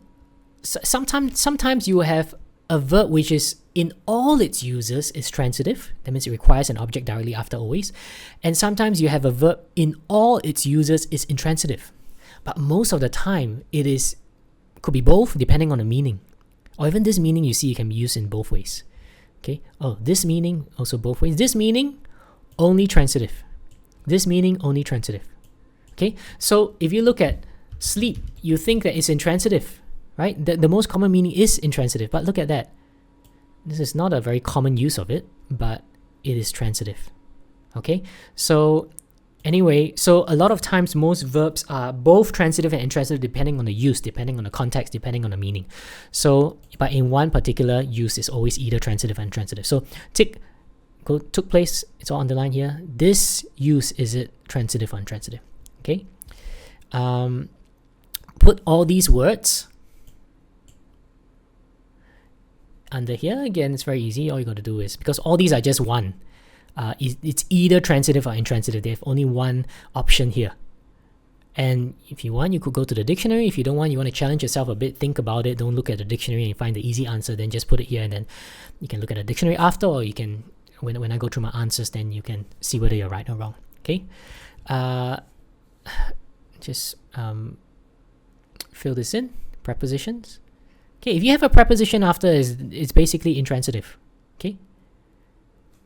sometimes you have a verb which is in all its uses is transitive. That means it requires an object directly after always. And sometimes you have a verb in all its uses is intransitive. But most of the time could be both, depending on the meaning. Or even this meaning, you see, it can be used in both ways. Okay. Oh, this meaning also both ways. This meaning only transitive. This meaning only transitive. Okay. So if you look at sleep, you think that it's intransitive, right? The most common meaning is intransitive, but look at that. This is not a very common use of it, but it is transitive. Okay, so anyway, so a lot of times most verbs are both transitive and intransitive depending on the use, depending on the context, depending on the meaning. So, but in one particular use is always either transitive or intransitive. So took place, it's all underlined here. This use, is it transitive or intransitive? Okay, put all these words under here. Again, it's very easy. All you got to do is, because all these are just one, it's either transitive or intransitive. They have only one option here. And if you want, you could go to the dictionary. If you don't want, you want to challenge yourself a bit, think about it, don't look at the dictionary and find the easy answer, then just put it here, and then you can look at the dictionary after, or you can, when I go through my answers, then you can see whether you're right or wrong. Okay, just fill this in. Prepositions. Okay, if you have a preposition after, it's basically intransitive. Okay,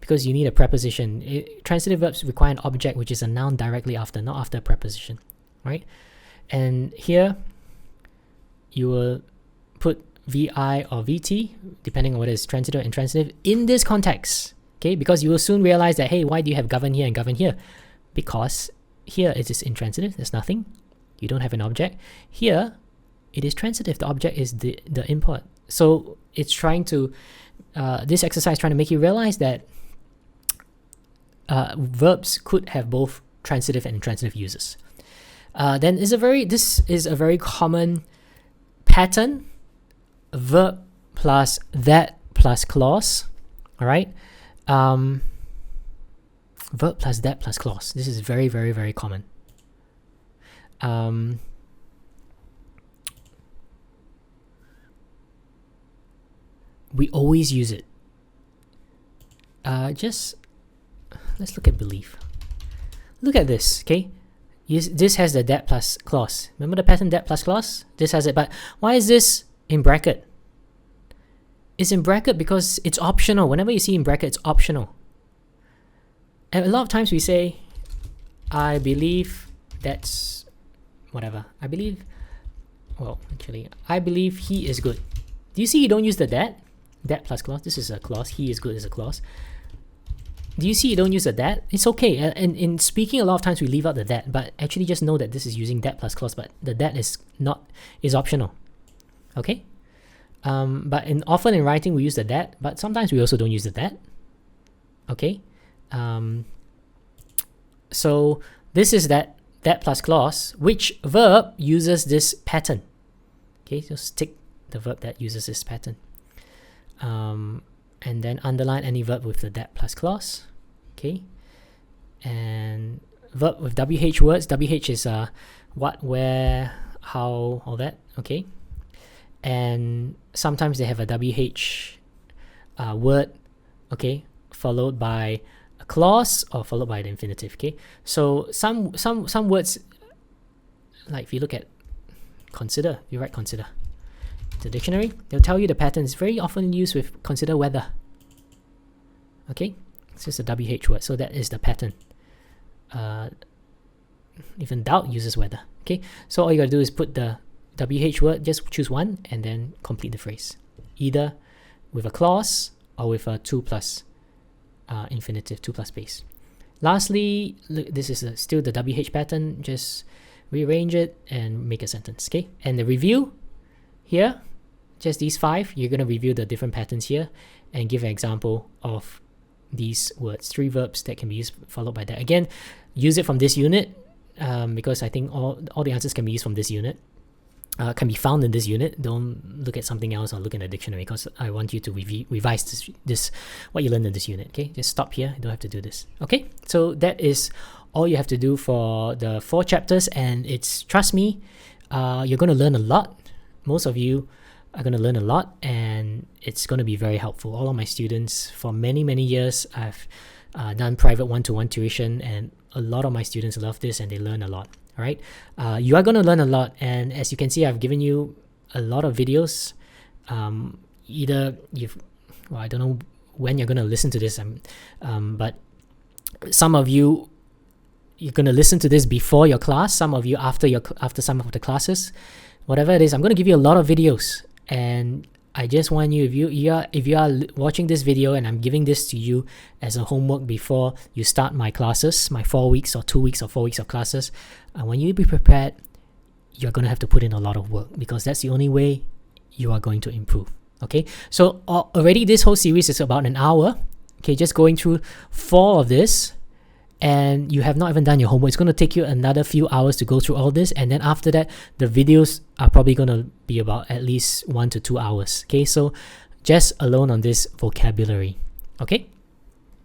because you need a preposition. Transitive verbs require an object, which is a noun directly after, not after a preposition, right? And here you will put VI or VT, depending on whether it's transitive or intransitive, in this context, okay? Because you will soon realize that, hey, why do you have govern here and govern here? Because here it is intransitive, there's nothing. You don't have an object. Here, it is transitive, the object is the import. So it's trying to, this exercise trying to make you realize that verbs could have both transitive and intransitive uses. Then this is a very common pattern, verb plus that plus clause, all right? Verb plus that plus clause. This is very, very, very common. We always use it. Let's look at belief. Look at this, okay? This has the that plus clause. Remember the pattern that plus clause? This has it, but why is this in bracket? It's in bracket because it's optional. Whenever you see in bracket, it's optional. And a lot of times we say, I believe that's whatever. I believe he is good. Do you see you don't use the that plus clause? This is a clause. He is good is a clause. Do you see you don't use the that? It's okay. And in speaking, a lot of times we leave out the that, but actually just know that this is using that plus clause, but the that is optional. Okay? But often in writing we use the that, but sometimes we also don't use the that. Okay? So this is that plus clause. Which verb uses this pattern? Okay, just tick the verb that uses this pattern. And then underline any verb with the that plus clause. Okay, and verb with WH words. WH is what, where, how, all that. Okay, and sometimes they have a WH word. Okay, followed by a clause or followed by the infinitive. Okay, so some words, like if you look at consider, you write consider. The dictionary, they'll tell you the pattern is very often used with consider whether. Okay, it's just a WH word, so that is the pattern. Even doubt uses whether. Okay, so all you gotta do is put the WH word, just choose one and then complete the phrase, either with a clause or with a 2 plus infinitive, 2 plus base. Lastly, look, this is still the WH pattern. Just rearrange it and make a sentence. Okay, and the review here, just these 5, you're going to review the different patterns here and give an example of these words, 3 verbs that can be used followed by that. Again, use it from this unit because I think all the answers can be used from this unit, can be found in this unit. Don't look at something else or look in the dictionary, because I want you to revise this what you learned in this unit. Okay, just stop here, you don't have to do this. Okay, so that is all you have to do for the 4 chapters, and it's, trust me, you're going to learn a lot. Most of you are going to learn a lot, and it's going to be very helpful. All of my students, for many years, I've done private one-to-one tuition, and a lot of my students love this and they learn a lot. All right, you are going to learn a lot, and as you can see, I've given you a lot of videos. Either I don't know when you're going to listen to this, but some of you're going to listen to this before your class, some of you after some of the classes. Whatever it is, I'm going to give you a lot of videos, and I just want you, if you are watching this video and I'm giving this to you as a homework before you start my classes, my 4 weeks or 2 weeks or 4 weeks of classes, I want you to be prepared. You're going to have to put in a lot of work, because that's the only way you are going to improve. Okay, so already this whole series is about an hour. Okay, just going through 4 of this, and you have not even done your homework. It's going to take you another few hours to go through all this, and then after that the videos are probably going to be about at least 1 to 2 hours. Okay, so just alone on this vocabulary. Okay,